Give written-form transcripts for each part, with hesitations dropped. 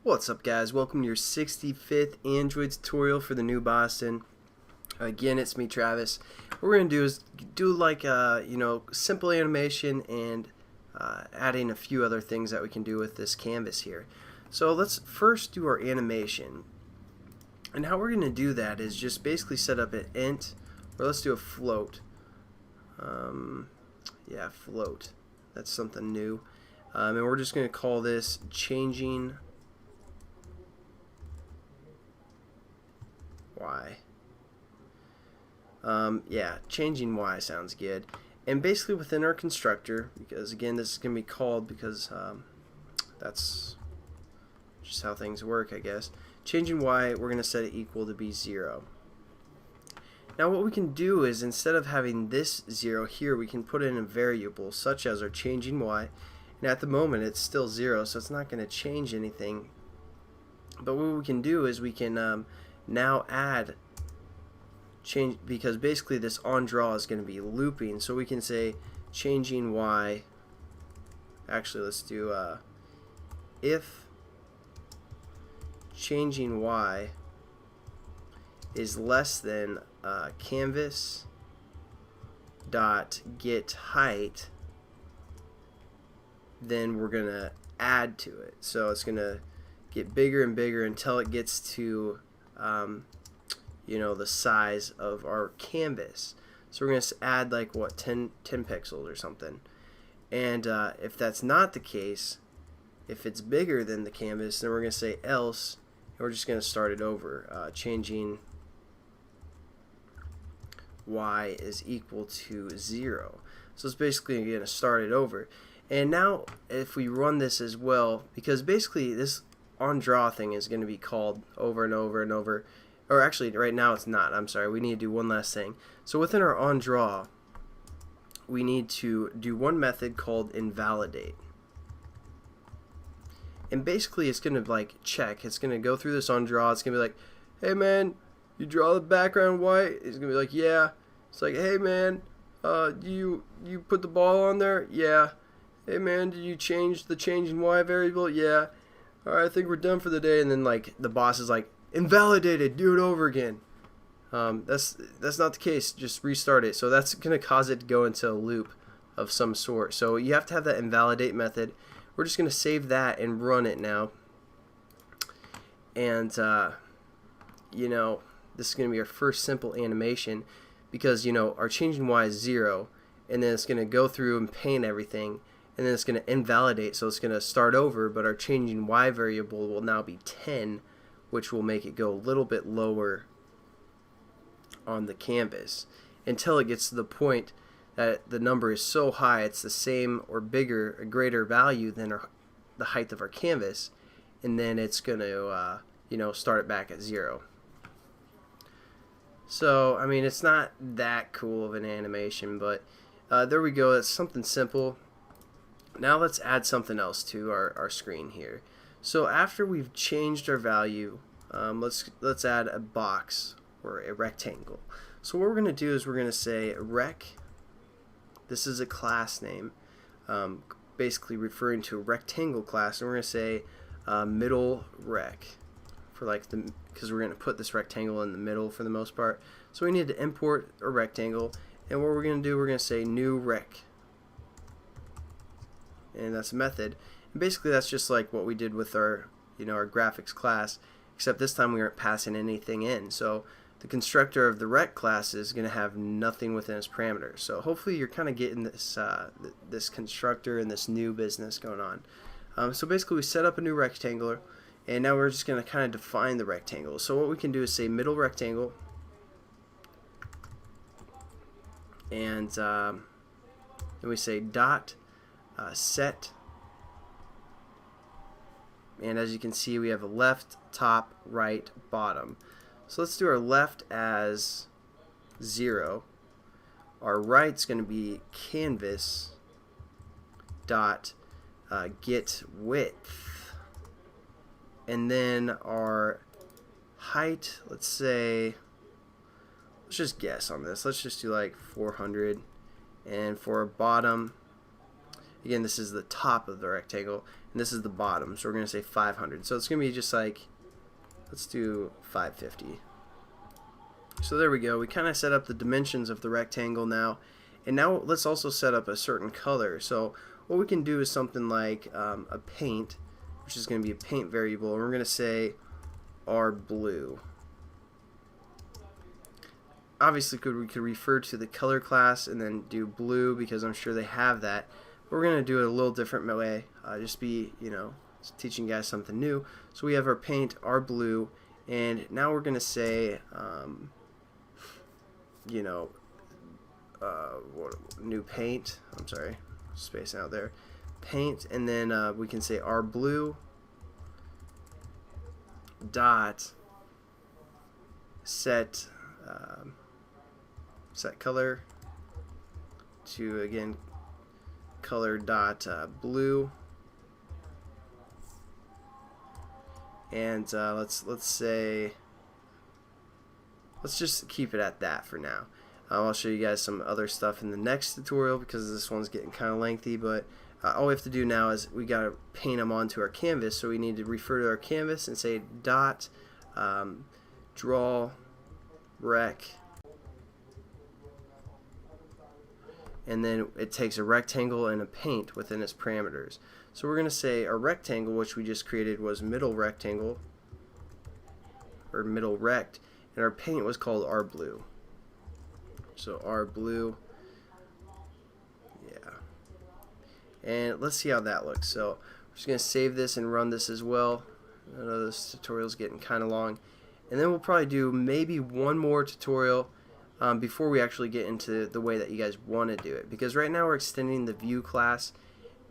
What's up, guys? Welcome to your 65th Android tutorial for the new Boston. Again, it's me, Travis. What we're going to do is do like simple animation and adding a few other things that we can do with this canvas here. So let's first do our animation. And how we're going to do that is just basically set up an int, or let's do a float. Yeah, float. That's something new. And we're just going to call this changing Y. Yeah, changing Y sounds good. And basically within our constructor, because again this is going to be called because that's just how things work, I guess. Changing Y, we're going to set it equal to be 0. Now what we can do is, instead of having this 0 here, we can put in a variable such as our changing Y. And at the moment it's still 0, so it's not going to change anything. But what we can do is we can now add change, because basically this on draw is going to be looping, so we can say changing Y. Actually, let's do if changing Y is less than canvas dot get height, then we're gonna add to it. So it's gonna get bigger and bigger until it gets to the size of our canvas. So we're going to add like what, 10 pixels or something. And if that's not the case, if it's bigger than the canvas, then we're going to say else, and we're just going to start it over. Changing Y is equal to 0. So it's basically going to start it over. And now if we run this as well, because basically this on draw thing is going to be called over and over and over, or actually right now it's not, I'm sorry, we need to do one last thing. So within our on draw, we need to do one method called invalidate. And basically it's going to like check, it's going to go through this on draw, it's going to be like, hey man, you draw the background white? It's going to be like, yeah. It's like, hey man, you put the ball on there? Yeah. Hey man, did you change the changing Y variable? Yeah. Alright, I think we're done for the day. And then like the boss is like, invalidated, do it over again. That's not the case. Just restart it. So that's going to cause it to go into a loop of some sort. So you have to have that invalidate method. We're just going to save that and run it now. And this is going to be our first simple animation, because our changing Y is 0, and then it's going to go through and paint everything, and then it's going to invalidate. So it's going to start over, but our changing Y variable will now be 10, which will make it go a little bit lower on the canvas until it gets to the point that the number is so high it's the same or bigger, a greater value than the height of our canvas, and then it's going to start it back at 0. So I mean, it's not that cool of an animation, but there we go. That's something simple. Now let's add something else to our screen here. So after we've changed our value, let's add a box or a rectangle. So what we're going to do is we're going to say rec. This is a class name, basically referring to a rectangle class, and we're going to say middle rec for because we're going to put this rectangle in the middle for the most part. So we need to import a rectangle, and what we're going to do, we're going to say new rec, and that's a method. And basically that's just like what we did with our our graphics class, except this time we aren't passing anything in. So the constructor of the rec class is going to have nothing within its parameters. So hopefully you're kind of getting this this constructor and this new business going on. So basically we set up a new rectangle, and now we're just going to kind of define the rectangle. So what we can do is say middle rectangle, and then we say dot set. And as you can see, we have a left, top, right, bottom. So let's do our left as 0. Our right's going to be canvas dot get width. And then our height, let's just guess on this. Let's just do like 400. And for our bottom, again, this is the top of the rectangle, and this is the bottom, so we're going to say 500. So it's going to be just like, let's do 550. So there we go. We kind of set up the dimensions of the rectangle now, and now let's also set up a certain color. So what we can do is something like a paint, which is going to be a paint variable, and we're going to say our blue. Obviously we could refer to the color class and then do blue, because I'm sure they have that. But we're going to do it a little different way, just be, teaching you guys something new. So we have our paint, our blue, and now we're going to say, new paint. I'm sorry, space out there. Paint, and then we can say our blue dot set color to, again, color dot blue, and let's just keep it at that for now. I'll show you guys some other stuff in the next tutorial, because this one's getting kind of lengthy, but all we have to do now is we got to paint them onto our canvas. So we need to refer to our canvas and say dot draw rec, and then it takes a rectangle and a paint within its parameters. So we're going to say our rectangle, which we just created, was middle rectangle, or middle rect, and our paint was called our blue. So our blue, yeah. And let's see how that looks. So we're just going to save this and run this as well. I know this tutorial's getting kind of long. And then we'll probably do maybe one more tutorial before we actually get into the way that you guys want to do it. Because right now we're extending the view class,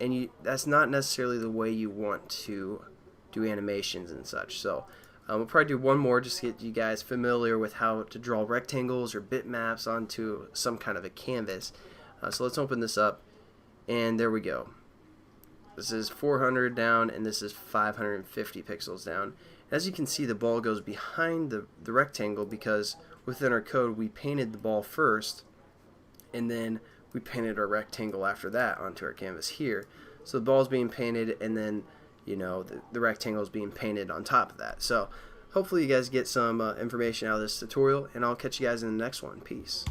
and that's not necessarily the way you want to do animations and such. So we'll probably do one more just to get you guys familiar with how to draw rectangles or bitmaps onto some kind of a canvas. So let's open this up, and there we go. This is 400 down, and this is 550 pixels down. As you can see, the ball goes behind the rectangle, because within our code we painted the ball first, and then we painted our rectangle after that onto our canvas here. So the ball's being painted, and then the rectangle is being painted on top of that. So hopefully you guys get some information out of this tutorial, and I'll catch you guys in the next one. Peace.